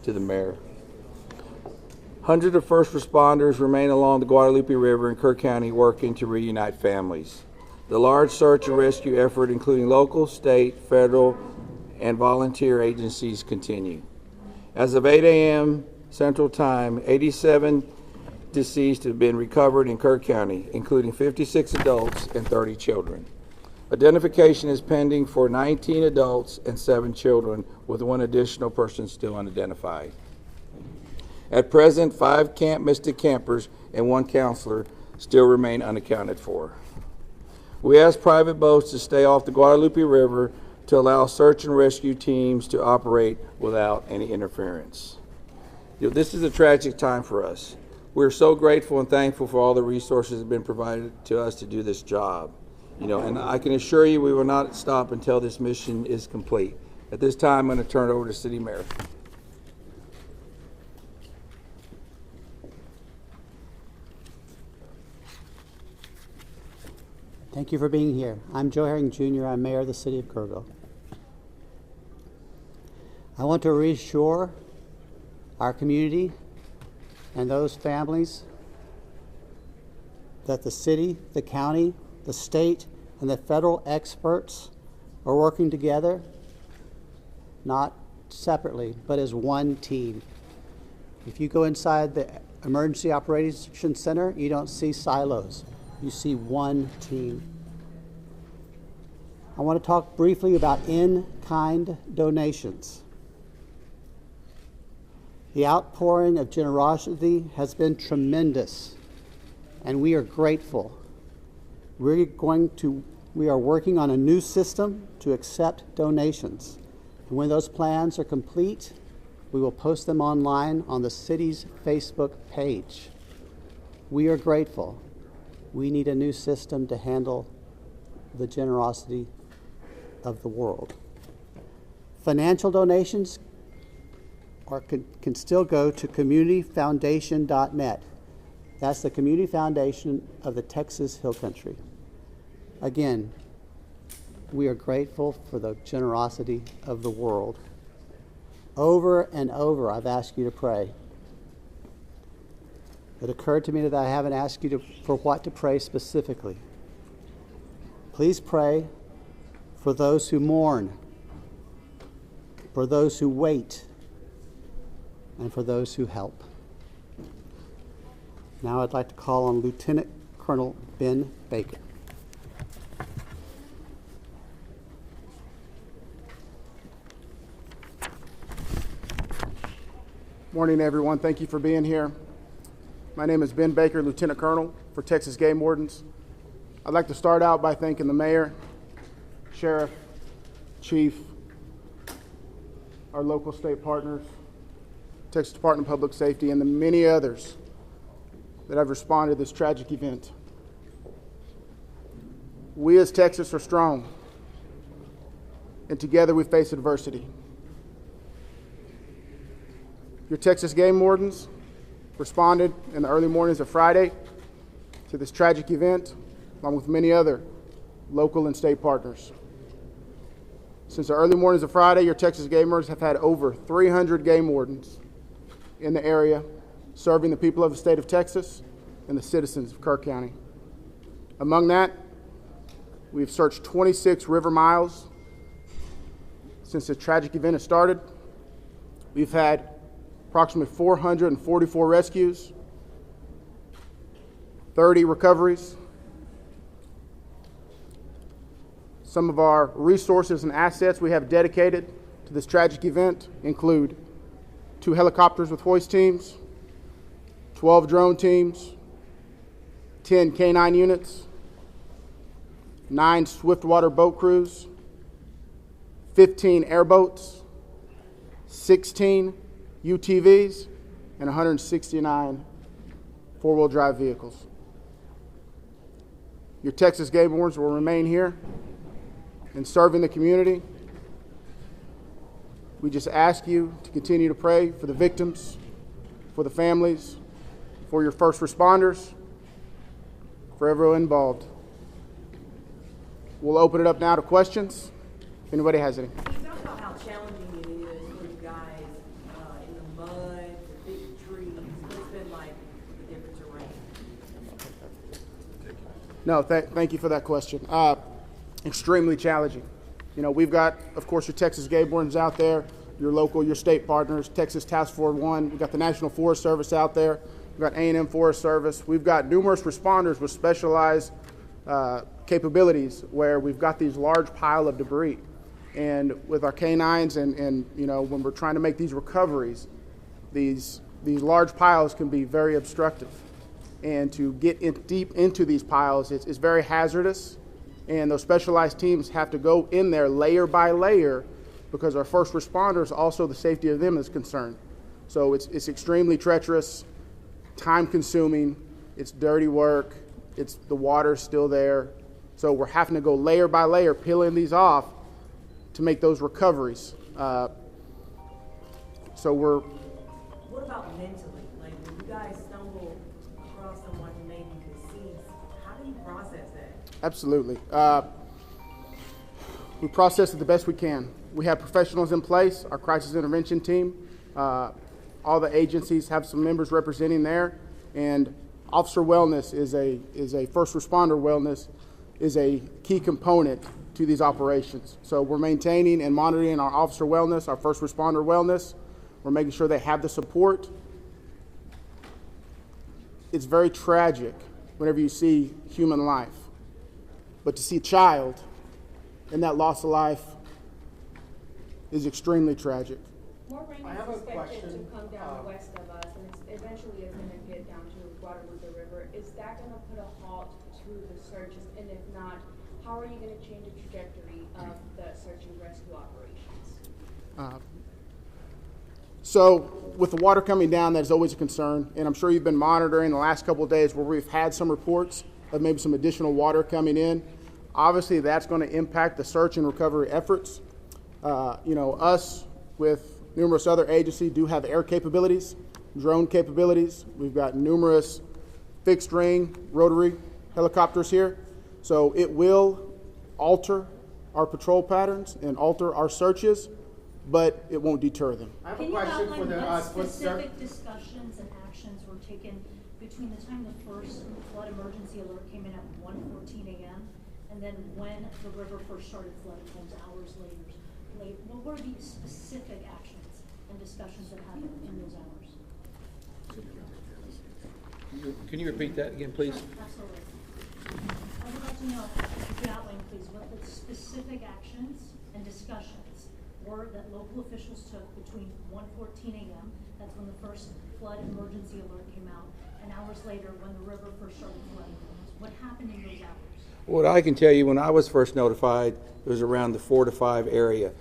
to the mayor. Hundreds of first responders remain along the Guadalupe River in Kerr County working to reunite families. The large search and rescue effort, including local, state, federal, and volunteer agencies, continue. As of 8 a.m. Central Time, 87 deceased have been recovered in Kerr County, including 56 adults and 30 children. Identification is pending for 19 adults and 7 children, with 1 additional person still unidentified. At present, 5 Camp Mystic campers and 1 counselor still remain unaccounted for. We ask private boats to stay off the Guadalupe River to allow search and rescue teams to operate without any interference. This is a tragic time for us. We're so grateful and thankful for all the resources that have been provided to us to do this job. And I can assure you we will not stop until this mission is complete. At this time, I'm going to turn it over to City Mayor. Thank you for being here. I'm Joe Herring Jr. I'm Mayor of the City of Kerrville. I want to reassure our community and those families that the city, the county, the state, and the federal experts are working together, not separately, but as one team. If you go inside the Emergency Operations Center, you don't see silos. You see one team. I want to talk briefly about in-kind donations. The outpouring of generosity has been tremendous, and we are grateful. We are working on a new system to accept donations. And when those plans are complete, we will post them online on the city's Facebook page. We are grateful. We need a new system to handle the generosity of the world. Financial donations can still go to communityfoundation.net. That's the community foundation of the Texas Hill Country. Again, we are grateful for the generosity of the world. Over and over, I've asked you to pray. It occurred to me that I haven't asked you for what to pray specifically. Please pray for those who mourn, for those who wait, and for those who help. Now I'd like to call on Lieutenant Colonel Ben Baker. Morning, everyone. Thank you for being here. My name is Ben Baker, Lieutenant Colonel for Texas Game Wardens. I'd like to start out by thanking the Mayor, Sheriff, Chief, our local state partners, Texas Department of Public Safety, and the many others that have responded to this tragic event. We as Texas are strong, and together we face adversity. Your Texas Game Wardens responded in the early mornings of Friday to this tragic event, along with many other local and state partners. Since the early mornings of Friday, your Texas Gamers have had over 300 game wardens in the area, serving the people of the state of Texas and the citizens of Kerr County. Among that, we've searched 26 river miles since the tragic event has started. We've had approximately 444 rescues, 30 recoveries. Some of our resources and assets we have dedicated to this tragic event include 2 helicopters with hoist teams, 12 drone teams, 10 K-9 units, 9 swiftwater boat crews, 15 airboats, 16 UTVs, and 169 four-wheel drive vehicles. Your Texas Game Wardens will remain here and serving the community. We just ask you to continue to pray for the victims, for the families, for your first responders, for everyone involved. We'll open it up now to questions, if anybody has any. Can you talk about how challenging it is for you guys in the No, thank you for that question. Extremely challenging. You know, we've got, of course, your Texas game wardens out there, your local, your state partners, Texas Task Force 1. We've got the National Forest Service out there. We've got A&M Forest Service. We've got numerous responders with specialized capabilities where we've got these large pile of debris. And with our canines and you know, when we're trying to make these recoveries, these large piles can be very obstructive. And to get deep into these piles is very hazardous. And those specialized teams have to go in there layer by layer because our first responders, also the safety of them is concerned. So it's extremely treacherous, time consuming, it's dirty work, the water's still there. So we're having to go layer by layer, peeling these off to make those recoveries. What about mentally? Like when you guys stumble across someone who may be deceased, how do you process that? Absolutely. We process it the best we can. We have professionals in place, our crisis intervention team. All the agencies have some members representing there, and officer wellness is a first responder wellness is a key component to these operations. So we're maintaining and monitoring our officer wellness, our first responder wellness. We're making sure they have the support. It's very tragic whenever you see human life, but to see a child and that loss of life is extremely tragic. More rain is expected to come down west of us, and eventually it's going to get down to Guadalupe River. Is that going to put a halt to the searches? And if not, how are you going to change the trajectory of the search and rescue operations? So with the water coming down, that is always a concern, and I'm sure you've been monitoring the last couple of days where we've had some reports of maybe some additional water coming in. Obviously, that's going to impact the search and recovery efforts. You know, us with numerous other agencies do have air capabilities, drone capabilities. We've got numerous fixed wing, rotary helicopters here. So it will alter our patrol patterns and alter our searches, but it won't deter them. I have a question for the specific discussions and actions were taken between the time the first flood emergency alert came in at 1:14 a.m. and then when the river first started flooding homes hours later. What were the specific actions and discussions that happened in those hours? Can you repeat that again, please? Absolutely. I would like to know, if you outline, please, what the specific actions and discussions were that local officials took between 1:14 a.m., that's when the first flood emergency alert came out, and hours later when the river first started flooding. What happened in those hours? What I can tell you, when I was first notified, it was around the 4 to 5 area.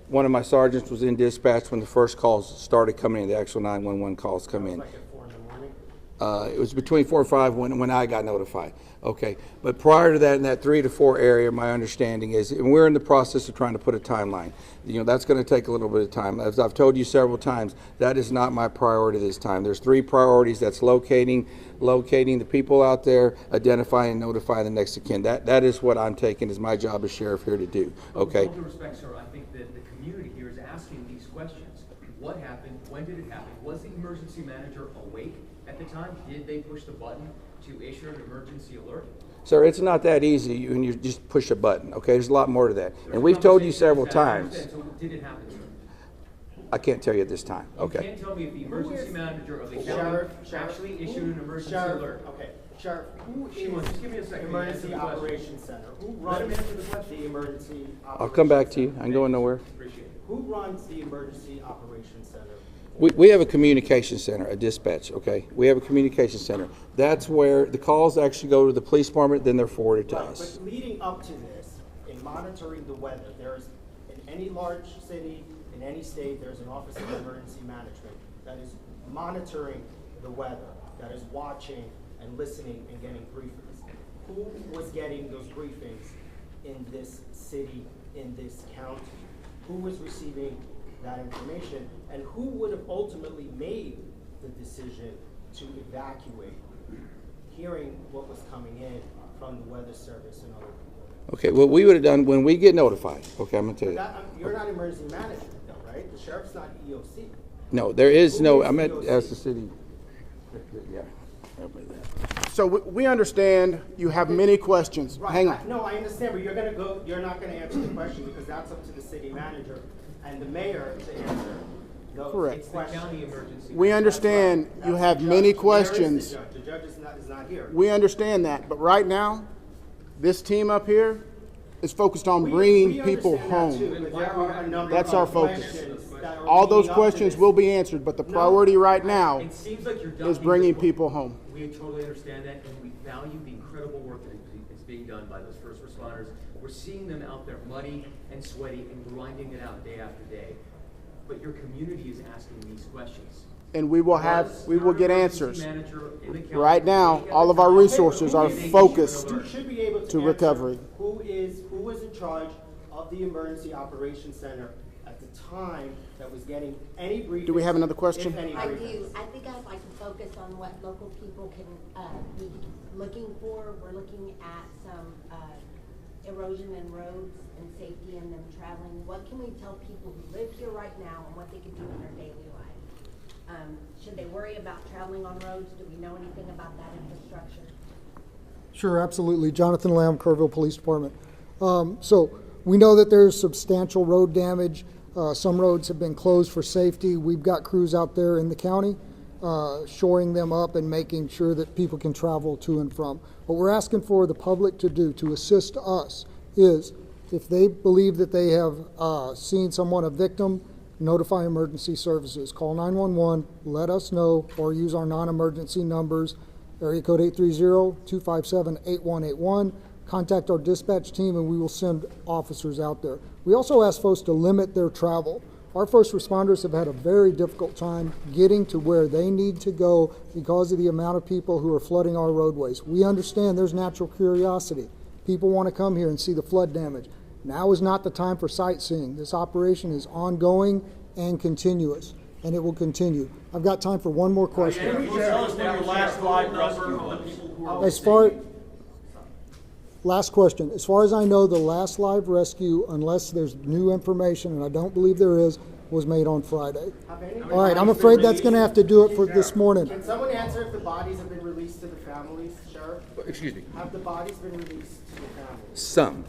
One of my sergeants was in dispatch when the first calls started coming in, the actual 911 calls come in. Like at 4 in the morning? It was between 4 and 5 when I got notified. Okay, but prior to that, in that 3 to 4 area, my understanding is, and we're in the process of trying to put a timeline. You know, that's going to take a little bit of time. As I've told you several times, that is not my priority this time. There's 3 priorities. That's locating the people out there, identifying and notifying the next of kin. That is what I'm taking as my job as sheriff here to do. Okay. With all due respect, sir, I think that the community here is asking these questions. What happened? When did it happen? Was the emergency manager awake at the time? Did they push the button to issue an emergency alert? Sir, it's not that easy when you just push a button, okay? There's a lot more to that. And we've told you several times. So did it happen, sir? I can't tell you at this time, You okay? can't tell me if the emergency manager of the county actually issued an emergency alert. Okay, Sheriff, who Shimon, is just give me a second. Emergency Answer the question. Operations Center? Who Let him runs answer the question. the Emergency I'll come back to you. I ain't going nowhere. Appreciate it. Who runs the Emergency Operations Center? We have a communication center, a dispatch, okay? We have a communication center. That's where the calls actually go to the police department, then they're forwarded to us. But leading up to this, in monitoring the weather, there's, in any large city, in any state, there's an Office of Emergency Management that is monitoring the weather, that is watching and listening and getting briefings. Who was getting those briefings in this city, in this county? Who was receiving that information, and who would have ultimately made the decision to evacuate, hearing what was coming in from the Weather Service and other people? Okay, what we would have done when we get notified, okay, I'm gonna tell you. You're not emergency management though, right? The sheriff's not EOC. No, there is Who no, is I'm at, EOC? as the city, yeah. So we understand you have many questions. Right, Hang on. No, I understand, but you're not gonna answer the question because that's up to the city manager and the mayor to answer those Correct. questions. County emergency. We understand you have many questions. The judge is not here. We understand that, but right now, this team up here is focused on bringing people home. That's our focus. All those questions will be answered, but the priority right now It seems like you're is bringing people home. We totally understand that, and we value the incredible work that is being done by those first responders. We're seeing them out there muddy and sweaty and grinding it out day after day. But your community is asking these questions. And we will get answers. Manager in the county, Right now, all of our resources are focused You should be able to to answer recovery. Who was in charge of the Emergency Operations Center at the time that was getting any briefings? Do we have another question? If any I briefings? do. I think I'd like to focus on what local people can be looking for. We're looking at some erosion in roads and safety in them traveling. What can we tell people who live here right now and what they can do in their daily life? Should they worry about traveling on roads? Do we know anything about that infrastructure? Sure, absolutely. Jonathan Lamb, Kerrville Police Department. So we know that there's substantial road damage. Some roads have been closed for safety. We've got crews out there in the county shoring them up and making sure that people can travel to and from. What we're asking for the public to do to assist us is if they believe that they have seen someone, a victim, notify emergency services. Call 911, let us know, or use our non-emergency numbers, area code 830-257-8181. Contact our dispatch team and we will send officers out there. We also ask folks to limit their travel. Our first responders have had a very difficult time getting to where they need to go because of the amount of people who are flooding our roadways. We understand there's natural curiosity. People want to come here and see the flood damage. Now is not the time for sightseeing. This operation is ongoing and continuous, and it will continue. I've got time for one more question. Can you tell us when your last live rescue of the people who are Last question. As far as I know, the last live rescue, unless there's new information, and I don't believe there is, was made on Friday. All right, I'm afraid that's going to have to do it for this morning. Can someone answer if the bodies have been released to the families, Sheriff? Excuse me. Have the bodies been released to the families? Some.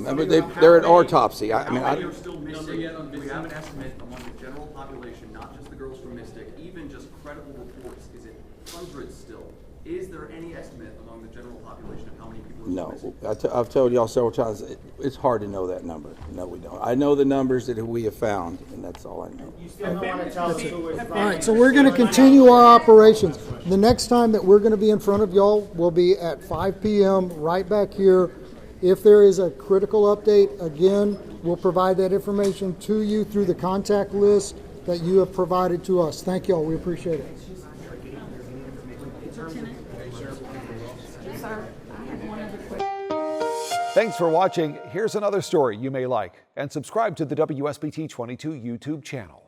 I mean, they're at autopsy. How many are still missing? Do we have an estimate among the general population, not just the girls from Mystic, even just credible reports? Is it hundreds still? Is there any estimate among the general population of how many people are still missing? I've told y'all several times, it's hard to know that number. No, we don't. I know the numbers that we have found, and that's all I know. You still don't want to tell us who is All right, so we're going to continue our operations. The next time that we're going to be in front of y'all will be at 5 p.m. right back here. If there is a critical update, again, we'll provide that information to you through the contact list that you have provided to us. Thank y'all. We appreciate it. Thanks for watching. Here's another story you may like, and subscribe to the WSBT 22 YouTube channel.